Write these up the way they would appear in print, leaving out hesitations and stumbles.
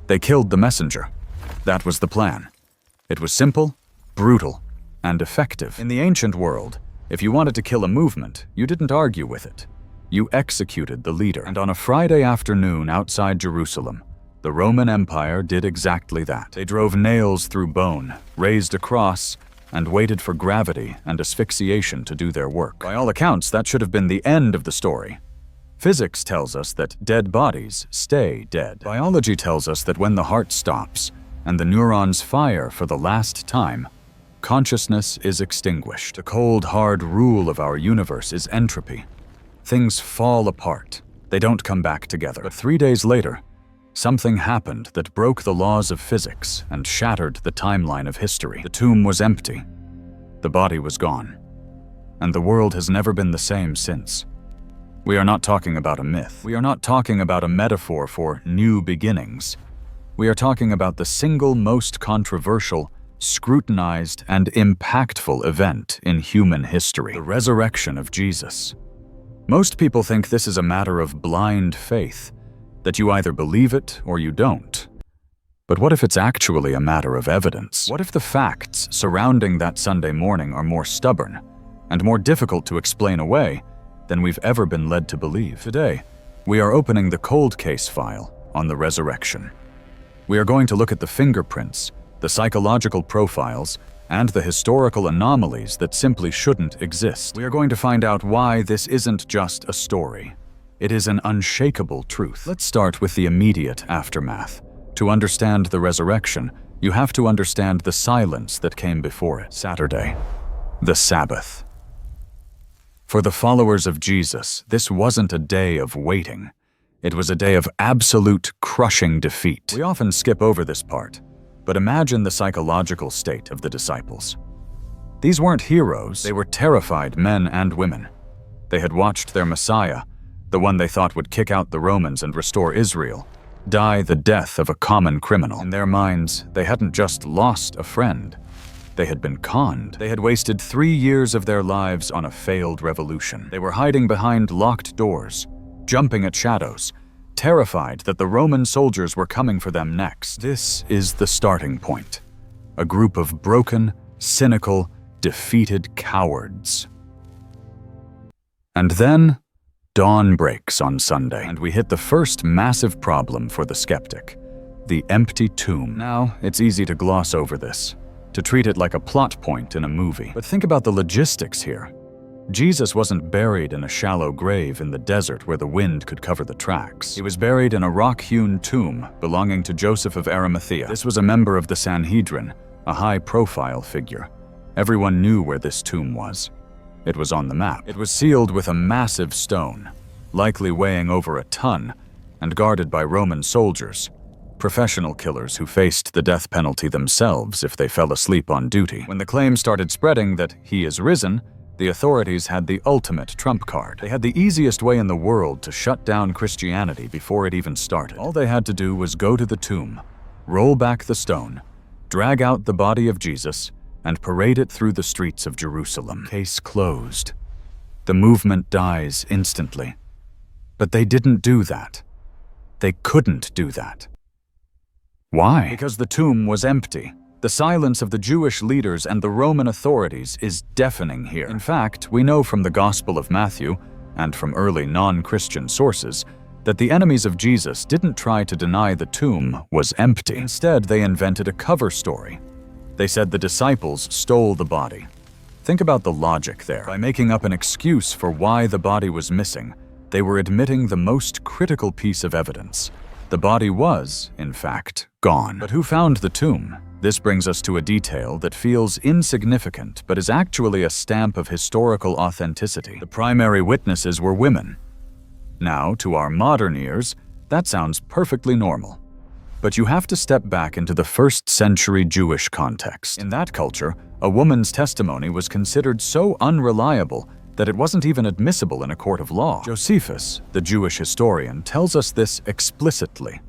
They killed the messenger. That was the plan. It was simple, brutal, and effective. In the ancient world, if you wanted to kill a movement, you didn't argue with it. You executed the leader. And on a Friday afternoon outside Jerusalem, the Roman Empire did exactly that. They drove nails through bone, raised a cross, and waited for gravity and asphyxiation to do their work. By all accounts, that should have been the end of the story. Physics tells us that dead bodies stay dead. Biology tells us that when the heart stops and the neurons fire for the last time, consciousness is extinguished. The cold, hard rule of our universe is entropy. Things fall apart. They don't come back together. But 3 days later, something happened that broke the laws of physics and shattered the timeline of history. The tomb was empty. The body was gone. And the world has never been the same since. We are not talking about a myth. We are not talking about a metaphor for new beginnings. We are talking about the single most controversial, scrutinized, and impactful event in human history: the resurrection of Jesus. Most people think this is a matter of blind faith, that you either believe it or you don't. But what if it's actually a matter of evidence? What if the facts surrounding that Sunday morning are more stubborn and more difficult to explain away than we've ever been led to believe? Today, we are opening the cold case file on the resurrection. We are going to look at the fingerprints, the psychological profiles, and the historical anomalies that simply shouldn't exist. We are going to find out why this isn't just a story. It is an unshakable truth. Let's start with the immediate aftermath. To understand the resurrection, you have to understand the silence that came before it. Saturday, the Sabbath. For the followers of Jesus, this wasn't a day of waiting. It was a day of absolute, crushing defeat. We often skip over this part, but imagine the psychological state of the disciples. These weren't heroes, they were terrified men and women. They had watched their Messiah, the one they thought would kick out the Romans and restore Israel, die the death of a common criminal. In their minds, they hadn't just lost a friend. They had been conned. They had wasted 3 years of their lives on a failed revolution. They were hiding behind locked doors, jumping at shadows, terrified that the Roman soldiers were coming for them next. This is the starting point. A group of broken, cynical, defeated cowards. And then, dawn breaks on Sunday, and we hit the first massive problem for the skeptic: the empty tomb. Now, it's easy to gloss over this, to treat it like a plot point in a movie. But think about the logistics here. Jesus wasn't buried in a shallow grave in the desert where the wind could cover the tracks. He was buried in a rock-hewn tomb belonging to Joseph of Arimathea. This was a member of the Sanhedrin, a high-profile figure. Everyone knew where this tomb was. It was on the map. It was sealed with a massive stone, likely weighing over a ton, and guarded by Roman soldiers, professional killers who faced the death penalty themselves if they fell asleep on duty. When the claim started spreading that he is risen, the authorities had the ultimate trump card. They had the easiest way in the world to shut down Christianity before it even started. All they had to do was go to the tomb, roll back the stone, drag out the body of Jesus, and parade it through the streets of Jerusalem. Case closed. The movement dies instantly. But they didn't do that. They couldn't do that. Why? Because the tomb was empty. The silence of the Jewish leaders and the Roman authorities is deafening here. In fact, we know from the Gospel of Matthew, and from early non-Christian sources, that the enemies of Jesus didn't try to deny the tomb was empty. Instead, they invented a cover story. They said the disciples stole the body. Think about the logic there. By making up an excuse for why the body was missing, they were admitting the most critical piece of evidence. The body was, in fact, gone. But who found the tomb? This brings us to a detail that feels insignificant but is actually a stamp of historical authenticity. The primary witnesses were women. Now, to our modern ears, that sounds perfectly normal. But you have to step back into the first-century Jewish context. In that culture, a woman's testimony was considered so unreliable that it wasn't even admissible in a court of law. Josephus, the Jewish historian, tells us this explicitly.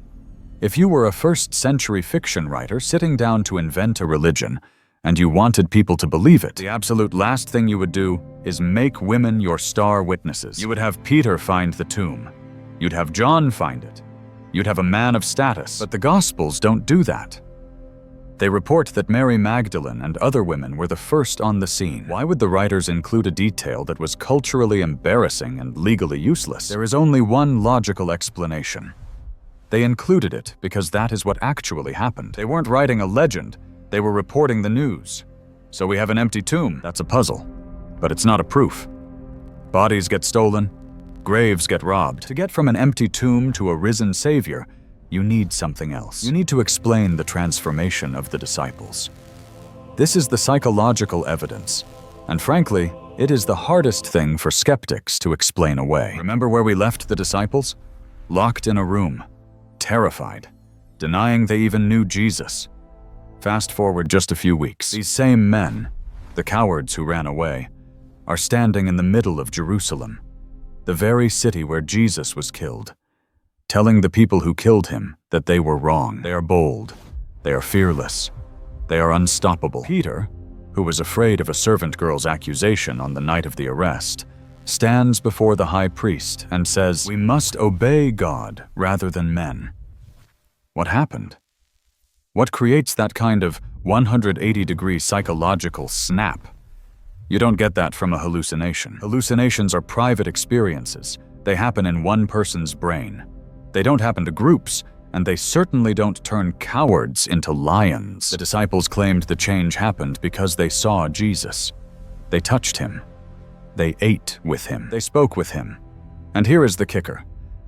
If you were a first-century fiction writer sitting down to invent a religion, and you wanted people to believe it, the absolute last thing you would do is make women your star witnesses. You would have Peter find the tomb. You'd have John find it. You'd have a man of status. But the Gospels don't do that. They report that Mary Magdalene and other women were the first on the scene. Why would the writers include a detail that was culturally embarrassing and legally useless? There is only one logical explanation. They included it because that is what actually happened. They weren't writing a legend, they were reporting the news. So we have an empty tomb. That's a puzzle, but it's not a proof. Bodies get stolen, graves get robbed. To get from an empty tomb to a risen Savior, you need something else. You need to explain the transformation of the disciples. This is the psychological evidence, and frankly, it is the hardest thing for skeptics to explain away. Remember where we left the disciples? Locked in a room, terrified, denying they even knew Jesus. Fast forward just a few weeks. These same men, the cowards who ran away, are standing in the middle of Jerusalem, the very city where Jesus was killed, telling the people who killed him that they were wrong. They are bold, they are fearless, they are unstoppable. Peter, who was afraid of a servant girl's accusation on the night of the arrest, stands before the high priest and says, "We must obey God rather than men." What happened? What creates that kind of 180-degree psychological snap? You don't get that from a hallucination. Hallucinations are private experiences. They happen in one person's brain. They don't happen to groups, and they certainly don't turn cowards into lions. The disciples claimed the change happened because they saw Jesus. They touched him. They ate with him. They spoke with him. And here is the kicker.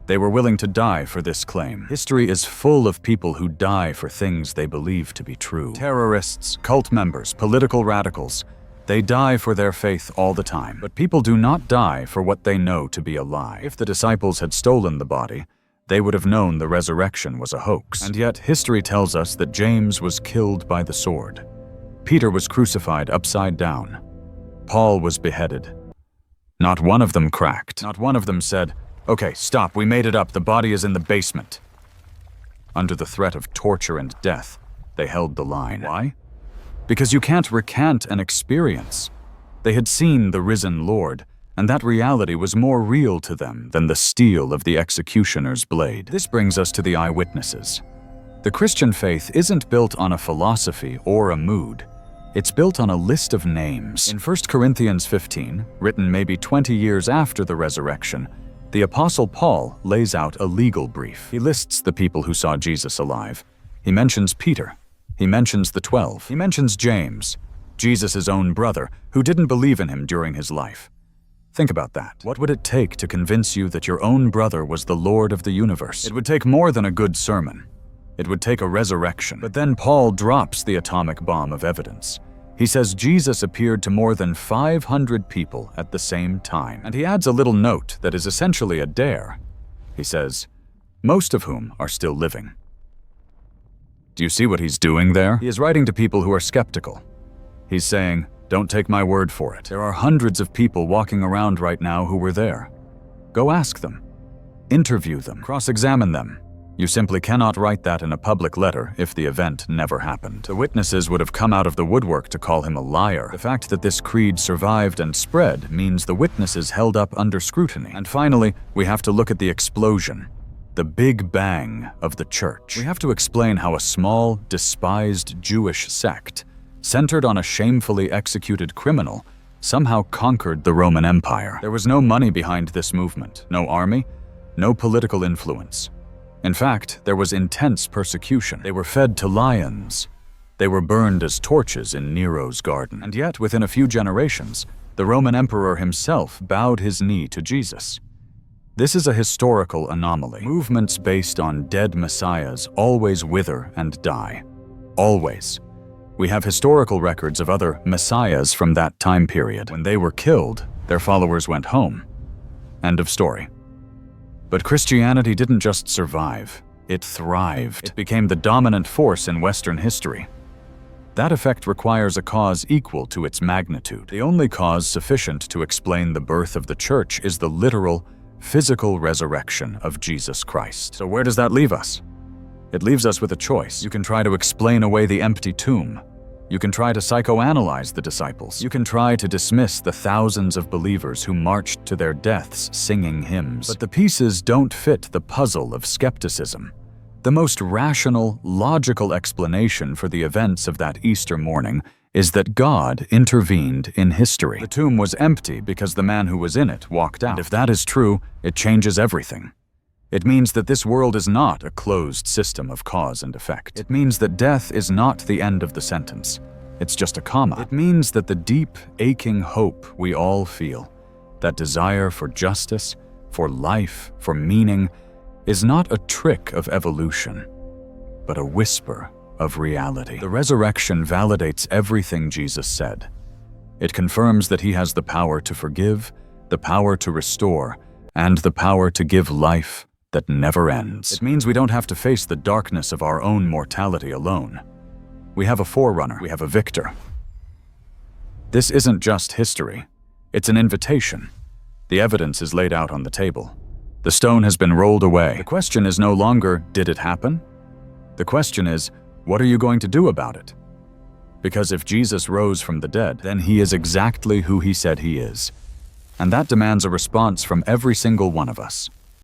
They were willing to die for this claim. History is full of people who die for things they believe to be true. Terrorists, cult members, political radicals. They die for their faith all the time. But people do not die for what they know to be a lie. If the disciples had stolen the body, they would have known the resurrection was a hoax. And yet, history tells us that James was killed by the sword. Peter was crucified upside down. Paul was beheaded. Not one of them cracked. Not one of them said, "Okay, stop, we made it up, the body is in the basement." Under the threat of torture and death, they held the line. Why? Because you can't recant an experience. They had seen the risen Lord, and that reality was more real to them than the steel of the executioner's blade. This brings us to the eyewitnesses. The Christian faith isn't built on a philosophy or a mood. It's built on a list of names. In 1 Corinthians 15, written maybe 20 years after the resurrection, the Apostle Paul lays out a legal brief. He lists the people who saw Jesus alive. He mentions Peter. He mentions the 12. He mentions James, Jesus' own brother, who didn't believe in him during his life. Think about that. What would it take to convince you that your own brother was the Lord of the universe? It would take more than a good sermon. It would take a resurrection. But then Paul drops the atomic bomb of evidence. He says Jesus appeared to more than 500 people at the same time. And he adds a little note that is essentially a dare. He says, most of whom are still living. Do you see what he's doing there? He is writing to people who are skeptical. He's saying, don't take my word for it. There are hundreds of people walking around right now who were there. Go ask them. Interview them. Cross-examine them. You simply cannot write that in a public letter if the event never happened. The witnesses would have come out of the woodwork to call him a liar. The fact that this creed survived and spread means the witnesses held up under scrutiny. And finally, we have to look at the explosion, the Big Bang of the church. We have to explain how a small, despised Jewish sect, centered on a shamefully executed criminal, somehow conquered the Roman Empire. There was no money behind this movement, no army, no political influence. In fact, there was intense persecution. They were fed to lions. They were burned as torches in Nero's garden. And yet, within a few generations, the Roman emperor himself bowed his knee to Jesus. This is a historical anomaly. Movements based on dead messiahs always wither and die. Always. We have historical records of other messiahs from that time period. When they were killed, their followers went home. End of story. But Christianity didn't just survive, it thrived. It became the dominant force in Western history. That effect requires a cause equal to its magnitude. The only cause sufficient to explain the birth of the church is the literal, physical resurrection of Jesus Christ. So where does that leave us? It leaves us with a choice. You can try to explain away the empty tomb. You can try to psychoanalyze the disciples. You can try to dismiss the thousands of believers who marched to their deaths singing hymns. But the pieces don't fit the puzzle of skepticism. The most rational, logical explanation for the events of that Easter morning is that God intervened in history. The tomb was empty because the man who was in it walked out. And if that is true, it changes everything. It means that this world is not a closed system of cause and effect. It means that death is not the end of the sentence. It's just a comma. It means that the deep, aching hope we all feel, that desire for justice, for life, for meaning, is not a trick of evolution, but a whisper of reality. The resurrection validates everything Jesus said. It confirms that he has the power to forgive, the power to restore, and the power to give life that never ends. It means we don't have to face the darkness of our own mortality alone. We have a forerunner, we have a victor. This isn't just history, it's an invitation. The evidence is laid out on the table. The stone has been rolled away. The question is no longer, did it happen? The question is, what are you going to do about it? Because if Jesus rose from the dead, then he is exactly who he said he is. And that demands a response from every single one of us.